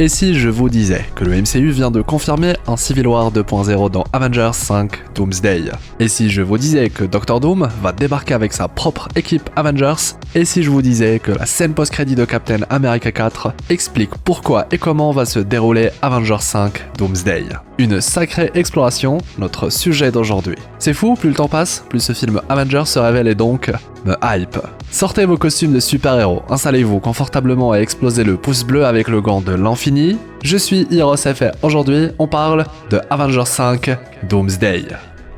Et si je vous disais que le MCU vient de confirmer un Civil War 2.0 dans Avengers 5 Doomsday? Et si je vous disais que Doctor Doom va débarquer avec sa propre équipe Avengers? Et si je vous disais que la scène post-crédit de Captain America 4 explique pourquoi et comment va se dérouler Avengers 5 Doomsday? Une sacrée exploration, notre sujet d'aujourd'hui. C'est fou, plus le temps passe, plus ce film Avengers se révèle et donc me hype. Sortez vos costumes de super-héros, installez-vous confortablement et explosez le pouce bleu avec le gant de l'infini. Je suis HeroesF et aujourd'hui on parle de Avengers 5 Doomsday.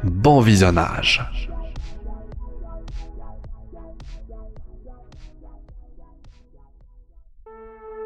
Bon visionnage.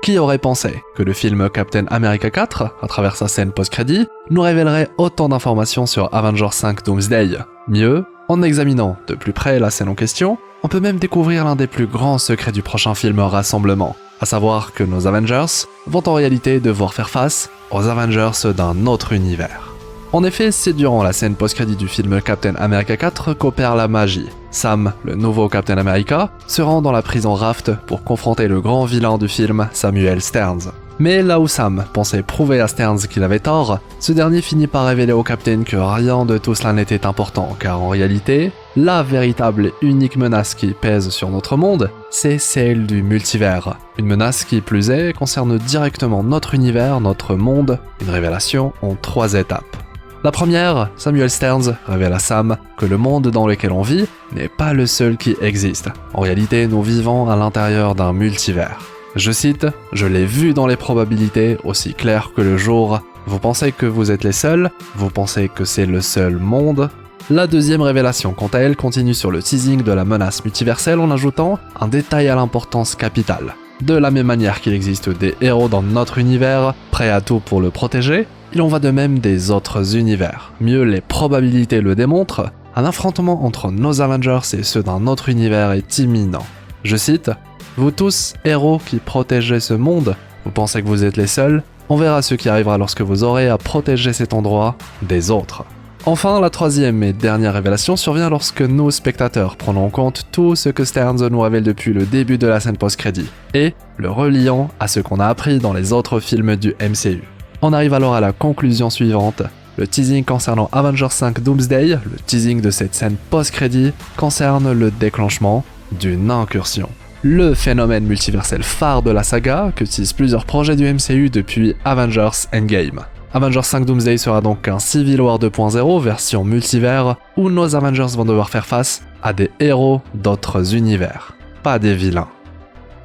Qui aurait pensé que le film Captain America 4, à travers sa scène post-crédit, nous révélerait autant d'informations sur Avengers 5 Doomsday? Mieux, en examinant de plus près la scène en question, on peut même découvrir l'un des plus grands secrets du prochain film Rassemblement, à savoir que nos Avengers vont en réalité devoir faire face aux Avengers d'un autre univers. En effet, c'est durant la scène post-crédit du film Captain America 4 qu'opère la magie. Sam, le nouveau Captain America, se rend dans la prison Raft pour confronter le grand vilain du film, Samuel Sterns. Mais là où Sam pensait prouver à Sterns qu'il avait tort, ce dernier finit par révéler au Captain que rien de tout cela n'était important, car en réalité, la véritable et unique menace qui pèse sur notre monde, c'est celle du multivers. Une menace qui plus est concerne directement notre univers, notre monde, une révélation en 3 étapes. La première, Samuel Sterns révèle à Sam que le monde dans lequel on vit n'est pas le seul qui existe. En réalité, nous vivons à l'intérieur d'un multivers. Je cite, « Je l'ai vu dans les probabilités, aussi clair que le jour. Vous pensez que vous êtes les seuls? Vous pensez que c'est le seul monde ?» La deuxième révélation, quant à elle, continue sur le teasing de la menace multiverselle en ajoutant un détail à l'importance capitale. De la même manière qu'il existe des héros dans notre univers, prêts à tout pour le protéger, il en va de même des autres univers. Mieux, les probabilités le démontrent, un affrontement entre nos Avengers et ceux d'un autre univers est imminent. Je cite, « Vous tous, héros qui protégez ce monde, vous pensez que vous êtes les seuls? On verra ce qui arrivera lorsque vous aurez à protéger cet endroit des autres. » Enfin, la troisième et dernière révélation survient lorsque nous, spectateurs, prenons en compte tout ce que Sterns nous révèle depuis le début de la scène post-crédit, et le reliant à ce qu'on a appris dans les autres films du MCU. On arrive alors à la conclusion suivante. Le teasing concernant Avengers 5 Doomsday, le teasing de cette scène post-crédit, concerne le déclenchement d'une incursion. Le phénomène multiversel phare de la saga que teasent plusieurs projets du MCU depuis Avengers Endgame. Avengers 5 Doomsday sera donc un Civil War 2.0 version multivers où nos Avengers vont devoir faire face à des héros d'autres univers, pas des vilains.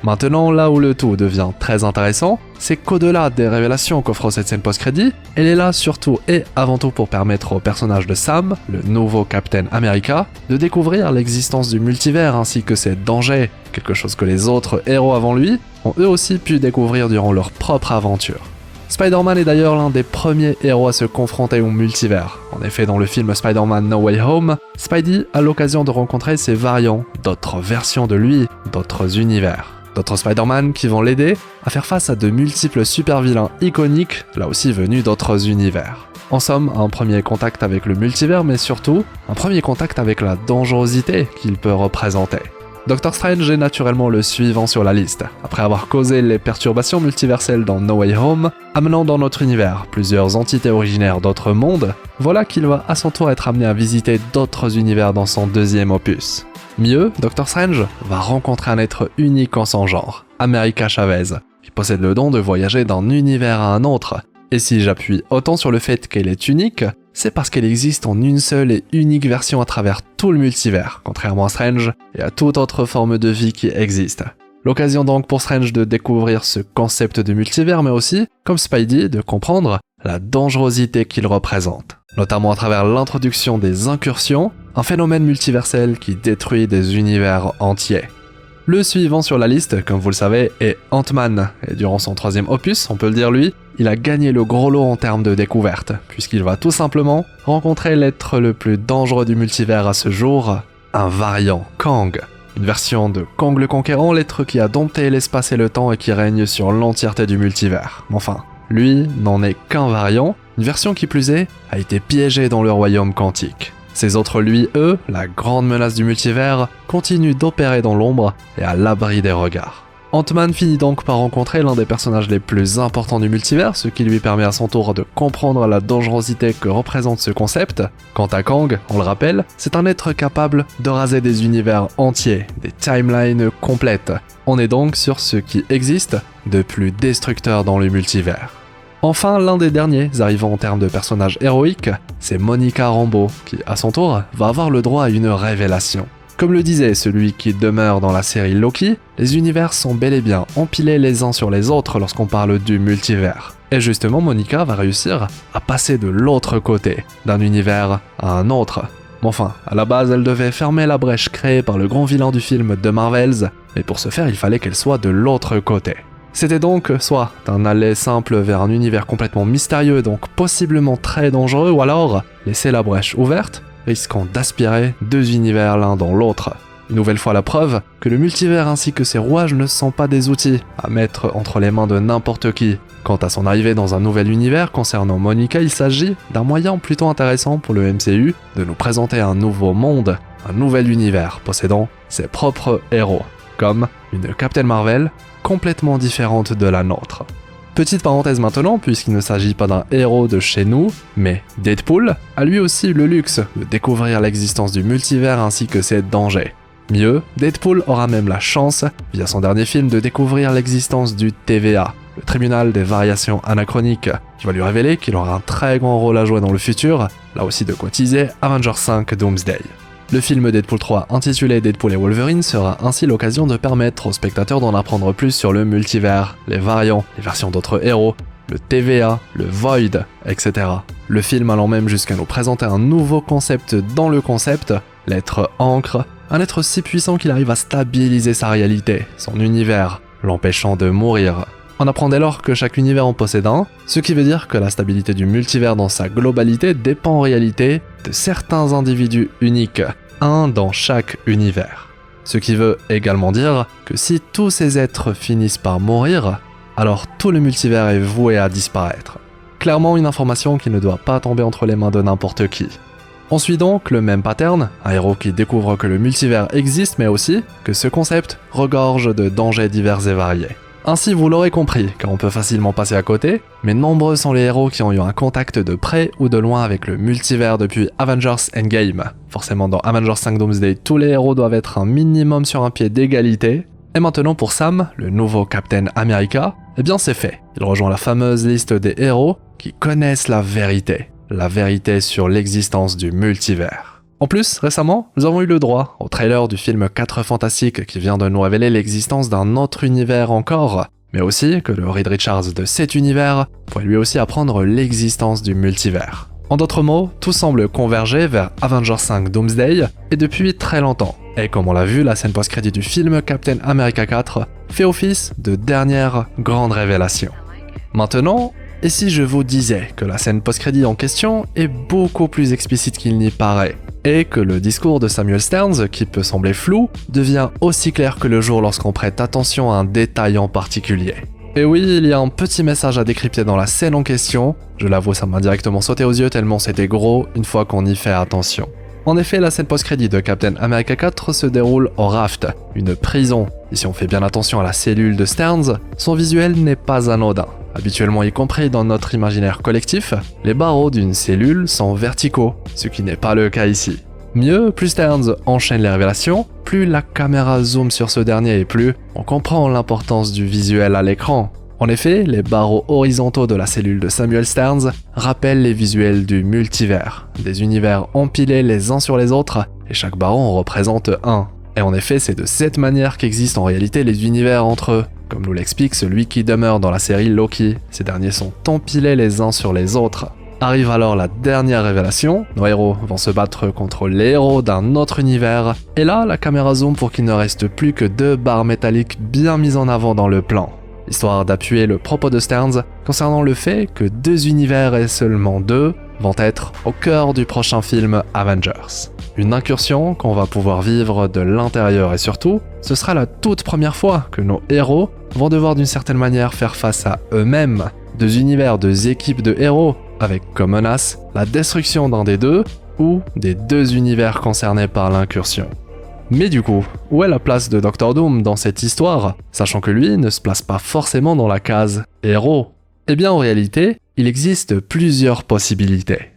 Maintenant, là où le tout devient très intéressant, c'est qu'au-delà des révélations qu'offre cette scène post-crédit, elle est là surtout et avant tout pour permettre au personnage de Sam, le nouveau Captain America, de découvrir l'existence du multivers ainsi que ses dangers, quelque chose que les autres héros avant lui ont eux aussi pu découvrir durant leur propre aventure. Spider-Man est d'ailleurs l'un des premiers héros à se confronter au multivers. En effet, dans le film Spider-Man No Way Home, Spidey a l'occasion de rencontrer ses variants, d'autres versions de lui, d'autres univers. D'autres Spider-Man qui vont l'aider à faire face à de multiples super-vilains iconiques, là aussi venus d'autres univers. En somme, un premier contact avec le multivers, mais surtout, un premier contact avec la dangerosité qu'il peut représenter. Doctor Strange est naturellement le suivant sur la liste. Après avoir causé les perturbations multiverselles dans No Way Home, amenant dans notre univers plusieurs entités originaires d'autres mondes, voilà qu'il va à son tour être amené à visiter d'autres univers dans son deuxième opus. Mieux, Doctor Strange va rencontrer un être unique en son genre, America Chavez, qui possède le don de voyager d'un univers à un autre. Et si j'appuie autant sur le fait qu'elle est unique, c'est parce qu'elle existe en une seule et unique version à travers tout le multivers, contrairement à Strange et à toute autre forme de vie qui existe. L'occasion donc pour Strange de découvrir ce concept de multivers, mais aussi, comme Spidey, de comprendre la dangerosité qu'il représente, notamment à travers l'introduction des incursions, un phénomène multiversel qui détruit des univers entiers. Le suivant sur la liste, comme vous le savez, est Ant-Man, et durant son troisième opus, on peut le dire lui, il a gagné le gros lot en termes de découverte, puisqu'il va tout simplement rencontrer l'être le plus dangereux du multivers à ce jour, un variant Kang. Une version de Kang le Conquérant, l'être qui a dompté l'espace et le temps et qui règne sur l'entièreté du multivers. Enfin, lui n'en est qu'un variant, une version qui plus est, a été piégée dans le royaume quantique. Ces autres lui, eux, la grande menace du multivers, continuent d'opérer dans l'ombre et à l'abri des regards. Ant-Man finit donc par rencontrer l'un des personnages les plus importants du multivers, ce qui lui permet à son tour de comprendre la dangerosité que représente ce concept. Quant à Kang, on le rappelle, c'est un être capable de raser des univers entiers, des timelines complètes. On est donc sur ce qui existe de plus destructeur dans le multivers. Enfin, l'un des derniers arrivant en termes de personnage héroïque, c'est Monica Rambeau, qui, à son tour, va avoir le droit à une révélation. Comme le disait celui qui demeure dans la série Loki, les univers sont bel et bien empilés les uns sur les autres lorsqu'on parle du multivers. Et justement, Monica va réussir à passer de l'autre côté, d'un univers à un autre. Mais enfin, à la base, elle devait fermer la brèche créée par le grand vilain du film The Marvels, mais pour ce faire, il fallait qu'elle soit de l'autre côté. C'était donc soit un aller simple vers un univers complètement mystérieux, donc possiblement très dangereux, ou alors laisser la brèche ouverte, risquant d'aspirer deux univers l'un dans l'autre. Une nouvelle fois la preuve que le multivers ainsi que ses rouages ne sont pas des outils à mettre entre les mains de n'importe qui. Quant à son arrivée dans un nouvel univers concernant Monica, il s'agit d'un moyen plutôt intéressant pour le MCU de nous présenter un nouveau monde, un nouvel univers possédant ses propres héros, comme une Captain Marvel complètement différente de la nôtre. Petite parenthèse maintenant, puisqu'il ne s'agit pas d'un héros de chez nous, mais Deadpool a lui aussi eu le luxe de découvrir l'existence du multivers ainsi que ses dangers. Mieux, Deadpool aura même la chance, via son dernier film, de découvrir l'existence du TVA, le tribunal des variations anachroniques, qui va lui révéler qu'il aura un très grand rôle à jouer dans le futur, là aussi de quoi teaser Avengers 5 Doomsday. Le film Deadpool 3 intitulé Deadpool et Wolverine sera ainsi l'occasion de permettre aux spectateurs d'en apprendre plus sur le multivers, les variants, les versions d'autres héros, le TVA, le Void, etc. Le film allant même jusqu'à nous présenter un nouveau concept dans le concept, l'être Ancre, un être si puissant qu'il arrive à stabiliser sa réalité, son univers, l'empêchant de mourir. On apprend dès lors que chaque univers en possède un, ce qui veut dire que la stabilité du multivers dans sa globalité dépend en réalité de certains individus uniques, un dans chaque univers. Ce qui veut également dire que si tous ces êtres finissent par mourir, alors tout le multivers est voué à disparaître. Clairement une information qui ne doit pas tomber entre les mains de n'importe qui. On suit donc le même pattern, un héros qui découvre que le multivers existe mais aussi que ce concept regorge de dangers divers et variés. Ainsi vous l'aurez compris, car on peut facilement passer à côté, mais nombreux sont les héros qui ont eu un contact de près ou de loin avec le multivers depuis Avengers Endgame. Forcément dans Avengers 5 Doomsday, tous les héros doivent être un minimum sur un pied d'égalité. Et maintenant pour Sam, le nouveau Captain America, eh bien c'est fait. Il rejoint la fameuse liste des héros qui connaissent la vérité sur l'existence du multivers. En plus, récemment, nous avons eu le droit au trailer du film 4 Fantastiques qui vient de nous révéler l'existence d'un autre univers encore, mais aussi que le Reed Richards de cet univers pourrait lui aussi apprendre l'existence du multivers. En d'autres mots, tout semble converger vers Avengers 5 Doomsday, et depuis très longtemps. Et comme on l'a vu, la scène post-crédit du film Captain America 4 fait office de dernière grande révélation. Maintenant, et si je vous disais que la scène post-crédit en question est beaucoup plus explicite qu'il n'y paraît, et que le discours de Samuel Stearns, qui peut sembler flou, devient aussi clair que le jour lorsqu'on prête attention à un détail en particulier. Et oui, il y a un petit message à décrypter dans la scène en question, je l'avoue ça m'a directement sauté aux yeux tellement c'était gros une fois qu'on y fait attention. En effet, la scène post-crédit de Captain America 4 se déroule au Raft, une prison, et si on fait bien attention à la cellule de Stearns, son visuel n'est pas anodin. Habituellement y compris dans notre imaginaire collectif, les barreaux d'une cellule sont verticaux, ce qui n'est pas le cas ici. Mieux, plus Stearns enchaîne les révélations, plus la caméra zoome sur ce dernier et plus on comprend l'importance du visuel à l'écran. En effet, les barreaux horizontaux de la cellule de Samuel Stearns rappellent les visuels du multivers, des univers empilés les uns sur les autres, et chaque barreau en représente un. Et en effet, c'est de cette manière qu'existent en réalité les univers entre eux. Comme nous l'explique celui qui demeure dans la série Loki, ces derniers sont empilés les uns sur les autres. Arrive alors la dernière révélation, nos héros vont se battre contre les héros d'un autre univers, et là la caméra zoom pour qu'il ne reste plus que deux barres métalliques bien mises en avant dans le plan, histoire d'appuyer le propos de Stearns concernant le fait que deux univers et seulement deux vont être au cœur du prochain film Avengers. Une incursion qu'on va pouvoir vivre de l'intérieur et surtout, ce sera la toute première fois que nos héros vont devoir d'une certaine manière faire face à eux-mêmes, deux univers, deux équipes de héros, avec comme menace la destruction d'un des deux ou des deux univers concernés par l'incursion. Mais du coup, où est la place de Doctor Doom dans cette histoire, sachant que lui ne se place pas forcément dans la case héros? Eh bien en réalité, il existe plusieurs possibilités.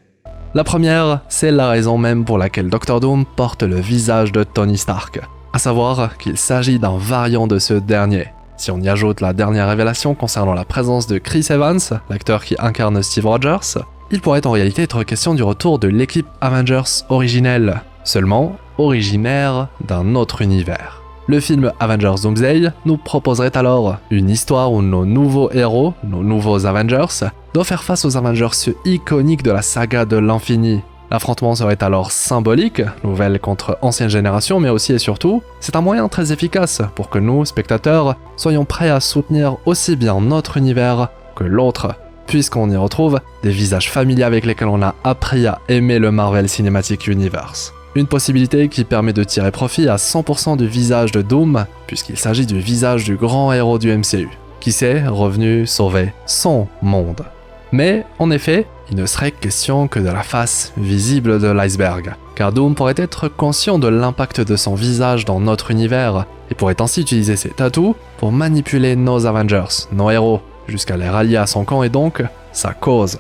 La première, c'est la raison même pour laquelle Doctor Doom porte le visage de Tony Stark, à savoir qu'il s'agit d'un variant de ce dernier. Si on y ajoute la dernière révélation concernant la présence de Chris Evans, l'acteur qui incarne Steve Rogers, il pourrait en réalité être question du retour de l'équipe Avengers originelle, seulement originaire d'un autre univers. Le film Avengers Doomsday nous proposerait alors une histoire où nos nouveaux héros, nos nouveaux Avengers, doivent faire face aux Avengers iconiques de la saga de l'infini. L'affrontement serait alors symbolique, nouvelle contre ancienne génération, mais aussi et surtout, c'est un moyen très efficace pour que nous, spectateurs, soyons prêts à soutenir aussi bien notre univers que l'autre, puisqu'on y retrouve des visages familiers avec lesquels on a appris à aimer le Marvel Cinematic Universe. Une possibilité qui permet de tirer profit à 100% du visage de Doom, puisqu'il s'agit du visage du grand héros du MCU, qui s'est revenu sauver son monde. Mais, en effet, il ne serait question que de la face visible de l'iceberg, car Doom pourrait être conscient de l'impact de son visage dans notre univers, et pourrait ainsi utiliser ses tatous pour manipuler nos Avengers, nos héros, jusqu'à les rallier à son camp et donc sa cause.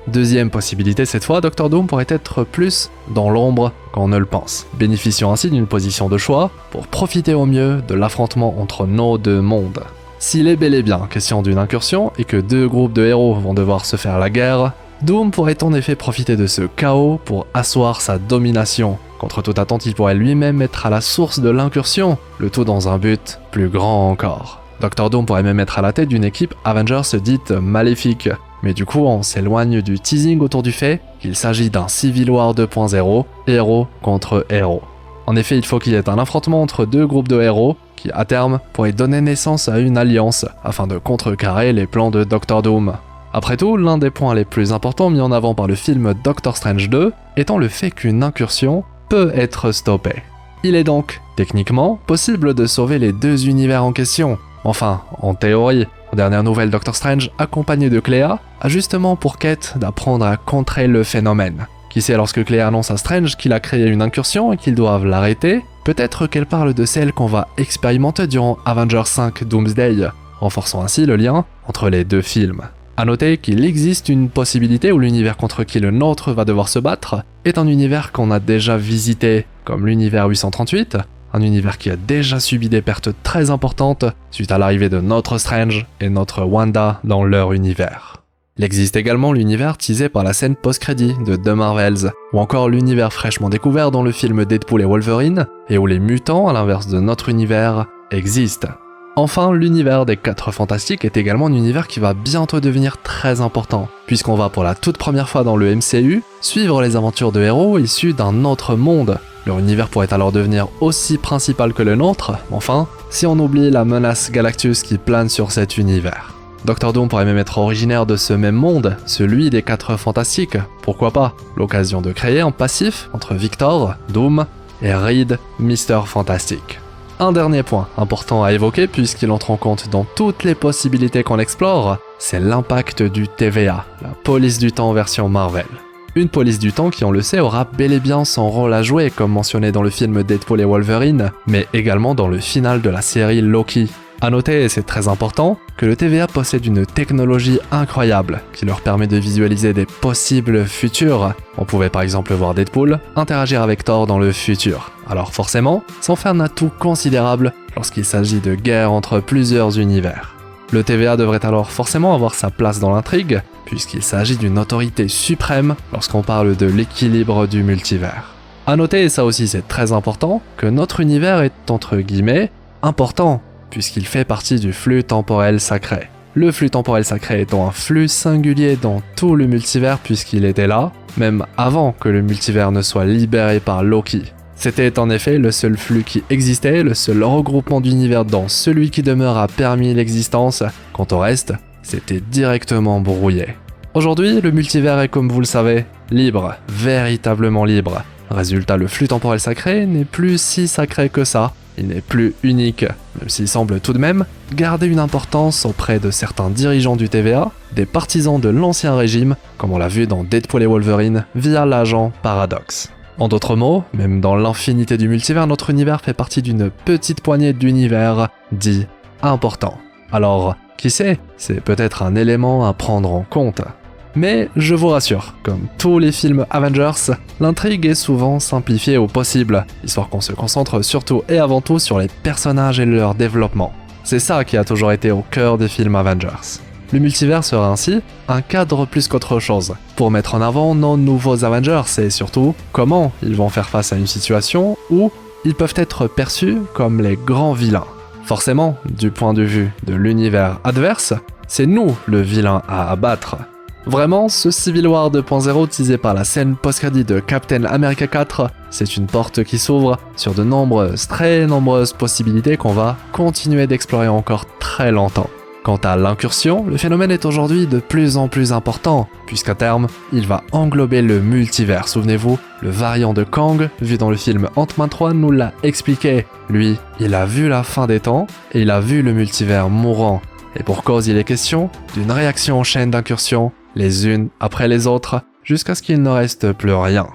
Deuxième possibilité cette fois, Doctor Doom pourrait être plus dans l'ombre qu'on ne le pense, bénéficiant ainsi d'une position de choix pour profiter au mieux de l'affrontement entre nos deux mondes. S'il est bel et bien question d'une incursion et que deux groupes de héros vont devoir se faire la guerre, Doom pourrait en effet profiter de ce chaos pour asseoir sa domination. Contre toute attente, il pourrait lui-même être à la source de l'incursion, le tout dans un but plus grand encore. Doctor Doom pourrait même être à la tête d'une équipe Avengers dite maléfique, mais du coup on s'éloigne du teasing autour du fait qu'il s'agit d'un Civil War 2.0, héros contre héros. En effet, il faut qu'il y ait un affrontement entre deux groupes de héros qui, à terme, pourrait donner naissance à une alliance afin de contrecarrer les plans de Doctor Doom. Après tout, l'un des points les plus importants mis en avant par le film Doctor Strange 2 étant le fait qu'une incursion peut être stoppée. Il est donc, techniquement, possible de sauver les deux univers en question. Enfin, en théorie. En dernière nouvelle, Doctor Strange, accompagné de Clea, a justement pour quête d'apprendre à contrer le phénomène. Qui sait, lorsque Clea annonce à Strange qu'il a créé une incursion et qu'ils doivent l'arrêter, peut-être qu'elle parle de celle qu'on va expérimenter durant Avengers 5 Doomsday, renforçant ainsi le lien entre les deux films. A noter qu'il existe une possibilité où l'univers contre qui le nôtre va devoir se battre est un univers qu'on a déjà visité, comme l'univers 838, un univers qui a déjà subi des pertes très importantes suite à l'arrivée de notre Strange et notre Wanda dans leur univers. Il existe également l'univers teasé par la scène post-crédit de The Marvels, ou encore l'univers fraîchement découvert dans le film Deadpool et Wolverine, et où les mutants, à l'inverse de notre univers, existent. Enfin, l'univers des 4 Fantastiques est également un univers qui va bientôt devenir très important, puisqu'on va pour la toute première fois dans le MCU suivre les aventures de héros issus d'un autre monde. Leur univers pourrait alors devenir aussi principal que le nôtre, enfin, si on oublie la menace Galactus qui plane sur cet univers. Doctor Doom pourrait même être originaire de ce même monde, celui des 4 Fantastiques, pourquoi pas, l'occasion de créer un passif entre Victor, Doom, et Reed, Mr. Fantastic. Un dernier point important à évoquer puisqu'il entre en compte dans toutes les possibilités qu'on explore, c'est l'impact du TVA, la police du temps version Marvel. Une police du temps qui, on le sait, aura bel et bien son rôle à jouer comme mentionné dans le film Deadpool et Wolverine, mais également dans le final de la série Loki. A noter, et c'est très important, que le TVA possède une technologie incroyable qui leur permet de visualiser des possibles futurs. On pouvait par exemple voir Deadpool interagir avec Thor dans le futur. Alors forcément, ça en fait un atout considérable lorsqu'il s'agit de guerre entre plusieurs univers. Le TVA devrait alors forcément avoir sa place dans l'intrigue, puisqu'il s'agit d'une autorité suprême lorsqu'on parle de l'équilibre du multivers. A noter, et ça aussi c'est très important, que notre univers est entre guillemets important, puisqu'il fait partie du flux temporel sacré. Le flux temporel sacré étant un flux singulier dans tout le multivers puisqu'il était là, même avant que le multivers ne soit libéré par Loki. C'était en effet le seul flux qui existait, le seul regroupement d'univers dont celui qui demeure a permis l'existence, quant au reste, c'était directement brouillé. Aujourd'hui, le multivers est, comme vous le savez, libre, véritablement libre. Résultat, le flux temporel sacré n'est plus si sacré que ça. Il n'est plus unique, même s'il semble tout de même garder une importance auprès de certains dirigeants du TVA, des partisans de l'ancien régime, comme on l'a vu dans Deadpool et Wolverine via l'agent Paradox. En d'autres mots, même dans l'infinité du multivers, notre univers fait partie d'une petite poignée d'univers dits importants. Alors, qui sait, c'est peut-être un élément à prendre en compte. Mais je vous rassure, comme tous les films Avengers, l'intrigue est souvent simplifiée au possible, histoire qu'on se concentre surtout et avant tout sur les personnages et leur développement. C'est ça qui a toujours été au cœur des films Avengers. Le multivers sera ainsi un cadre plus qu'autre chose, pour mettre en avant nos nouveaux Avengers et surtout comment ils vont faire face à une situation où ils peuvent être perçus comme les grands vilains. Forcément, du point de vue de l'univers adverse, c'est nous le vilain à abattre. Vraiment, ce Civil War 2.0 teasé par la scène post-crédit de Captain America 4, c'est une porte qui s'ouvre sur de très nombreuses possibilités qu'on va continuer d'explorer encore très longtemps. Quant à l'incursion, le phénomène est aujourd'hui de plus en plus important, puisqu'à terme, il va englober le multivers. Souvenez-vous, le variant de Kang, vu dans le film Ant-Man 3, nous l'a expliqué. Lui, il a vu la fin des temps, et il a vu le multivers mourant. Et pour cause, il est question d'une réaction en chaîne d'incursions, les unes après les autres, jusqu'à ce qu'il ne reste plus rien.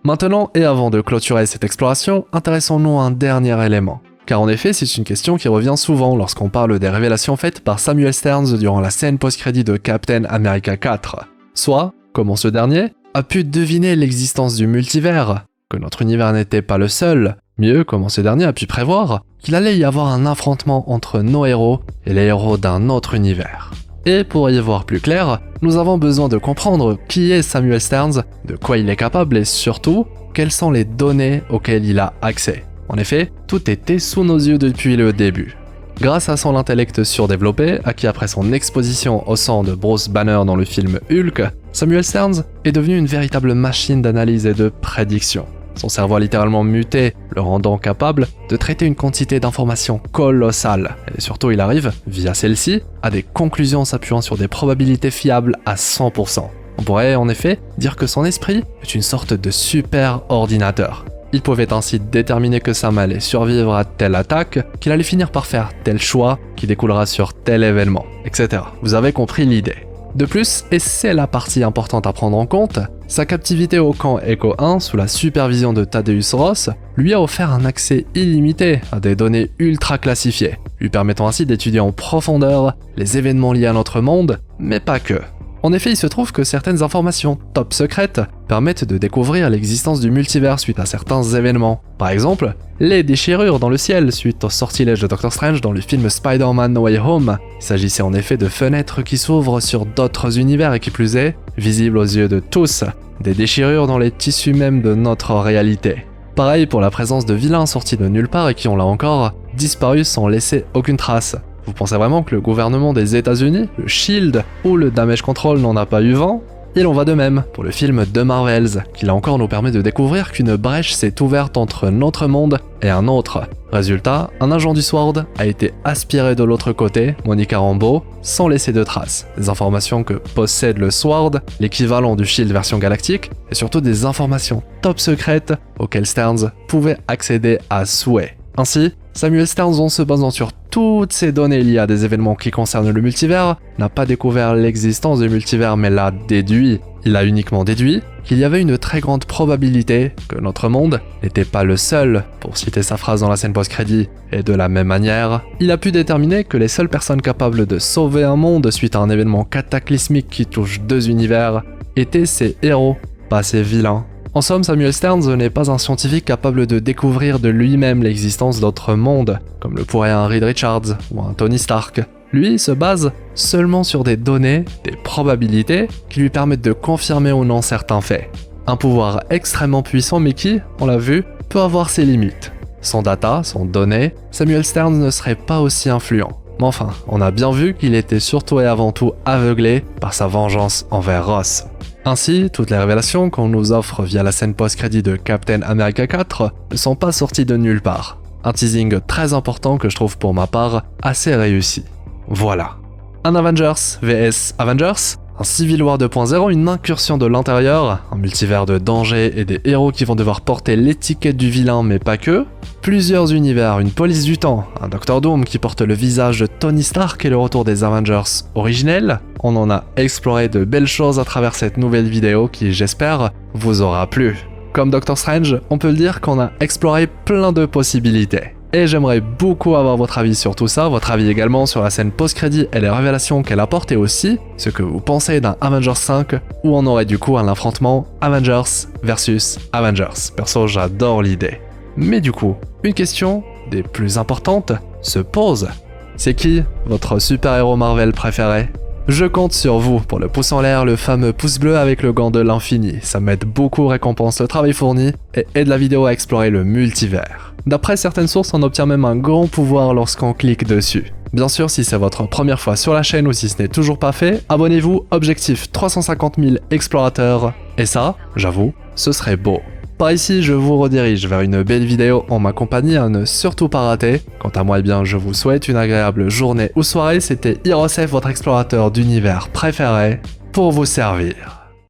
Maintenant, et avant de clôturer cette exploration, intéressons-nous à un dernier élément. Car en effet, c'est une question qui revient souvent lorsqu'on parle des révélations faites par Samuel Sterns durant la scène post-crédit de Captain America 4. Soit, comment ce dernier a pu deviner l'existence du multivers, que notre univers n'était pas le seul, mieux, comment ce dernier a pu prévoir qu'il allait y avoir un affrontement entre nos héros et les héros d'un autre univers. Et pour y voir plus clair, nous avons besoin de comprendre qui est Samuel Sterns, de quoi il est capable et surtout, quelles sont les données auxquelles il a accès. En effet, tout était sous nos yeux depuis le début. Grâce à son intellect surdéveloppé, acquis après son exposition au sang de Bruce Banner dans le film Hulk, Samuel Sterns est devenu une véritable machine d'analyse et de prédiction. Son cerveau a littéralement muté, le rendant capable de traiter une quantité d'informations colossale. Et surtout, il arrive, via celle-ci, à des conclusions s'appuyant sur des probabilités fiables à 100%. On pourrait en effet dire que son esprit est une sorte de super ordinateur. Il pouvait ainsi déterminer que Sam allait survivre à telle attaque, qu'il allait finir par faire tel choix qui découlera sur tel événement, etc. Vous avez compris l'idée. De plus, et c'est la partie importante à prendre en compte, sa captivité au camp Echo 1 sous la supervision de Thaddeus Ross lui a offert un accès illimité à des données ultra classifiées, lui permettant ainsi d'étudier en profondeur les événements liés à notre monde, mais pas que. En effet, il se trouve que certaines informations top secrètes permettent de découvrir l'existence du multivers suite à certains événements. Par exemple, les déchirures dans le ciel suite au sortilège de Doctor Strange dans le film Spider-Man No Way Home. Il s'agissait en effet de fenêtres qui s'ouvrent sur d'autres univers et qui plus est, visibles aux yeux de tous, des déchirures dans les tissus mêmes de notre réalité. Pareil pour la présence de vilains sortis de nulle part et qui ont là encore disparu sans laisser aucune trace. Vous pensez vraiment que le gouvernement des États-Unis, le SHIELD ou le Damage Control n'en a pas eu vent? Il en va de même pour le film The Marvels, qui là encore nous permet de découvrir qu'une brèche s'est ouverte entre notre monde et un autre. Résultat, un agent du SWORD a été aspiré de l'autre côté, Monica Rambeau, sans laisser de traces. Des informations que possède le SWORD, l'équivalent du SHIELD version galactique, et surtout des informations top secrètes auxquelles Sterns pouvait accéder à souhait. Ainsi, Samuel Sterns, en se basant sur toutes ces données liées à des événements qui concernent le multivers, n'a pas découvert l'existence du multivers mais l'a déduit. Il a uniquement déduit qu'il y avait une très grande probabilité que notre monde n'était pas le seul, pour citer sa phrase dans la scène post-crédit, et de la même manière, il a pu déterminer que les seules personnes capables de sauver un monde suite à un événement cataclysmique qui touche deux univers étaient ses héros, pas ses vilains. En somme, Samuel Sterns n'est pas un scientifique capable de découvrir de lui-même l'existence d'autres mondes, comme le pourrait un Reed Richards ou un Tony Stark. Lui se base seulement sur des données, des probabilités, qui lui permettent de confirmer ou non certains faits. Un pouvoir extrêmement puissant mais qui, on l'a vu, peut avoir ses limites. Sans data, sans données, Samuel Sterns ne serait pas aussi influent. Mais enfin, on a bien vu qu'il était surtout et avant tout aveuglé par sa vengeance envers Ross. Ainsi, toutes les révélations qu'on nous offre via la scène post-crédit de Captain America 4 ne sont pas sorties de nulle part. Un teasing très important que je trouve pour ma part assez réussi. Voilà. Un Avengers vs Avengers, un Civil War 2.0, une incursion de l'intérieur, un multivers de dangers et des héros qui vont devoir porter l'étiquette du vilain mais pas que, plusieurs univers, une police du temps, un Doctor Doom qui porte le visage de Tony Stark et le retour des Avengers originels. On en a exploré de belles choses à travers cette nouvelle vidéo qui, j'espère, vous aura plu. Comme Doctor Strange, on peut le dire qu'on a exploré plein de possibilités. Et j'aimerais beaucoup avoir votre avis sur tout ça, votre avis également sur la scène post-crédit et les révélations qu'elle apporte et aussi ce que vous pensez d'un Avengers 5 où on aurait du coup un affrontement Avengers versus Avengers. Perso, j'adore l'idée. Mais du coup, une question des plus importantes se pose. C'est qui votre super-héros Marvel préféré ? Je compte sur vous pour le pouce en l'air, le fameux pouce bleu avec le gant de l'infini. Ça m'aide beaucoup, récompense le travail fourni et aide la vidéo à explorer le multivers. D'après certaines sources, on obtient même un grand pouvoir lorsqu'on clique dessus. Bien sûr, si c'est votre première fois sur la chaîne ou si ce n'est toujours pas fait, abonnez-vous, objectif 350 000 explorateurs. Et ça, j'avoue, ce serait beau. Par ici, je vous redirige vers une belle vidéo en ma compagnie à ne surtout pas rater. Quant à moi, eh bien, je vous souhaite une agréable journée ou soirée. C'était Hirosef, votre explorateur d'univers préféré, pour vous servir.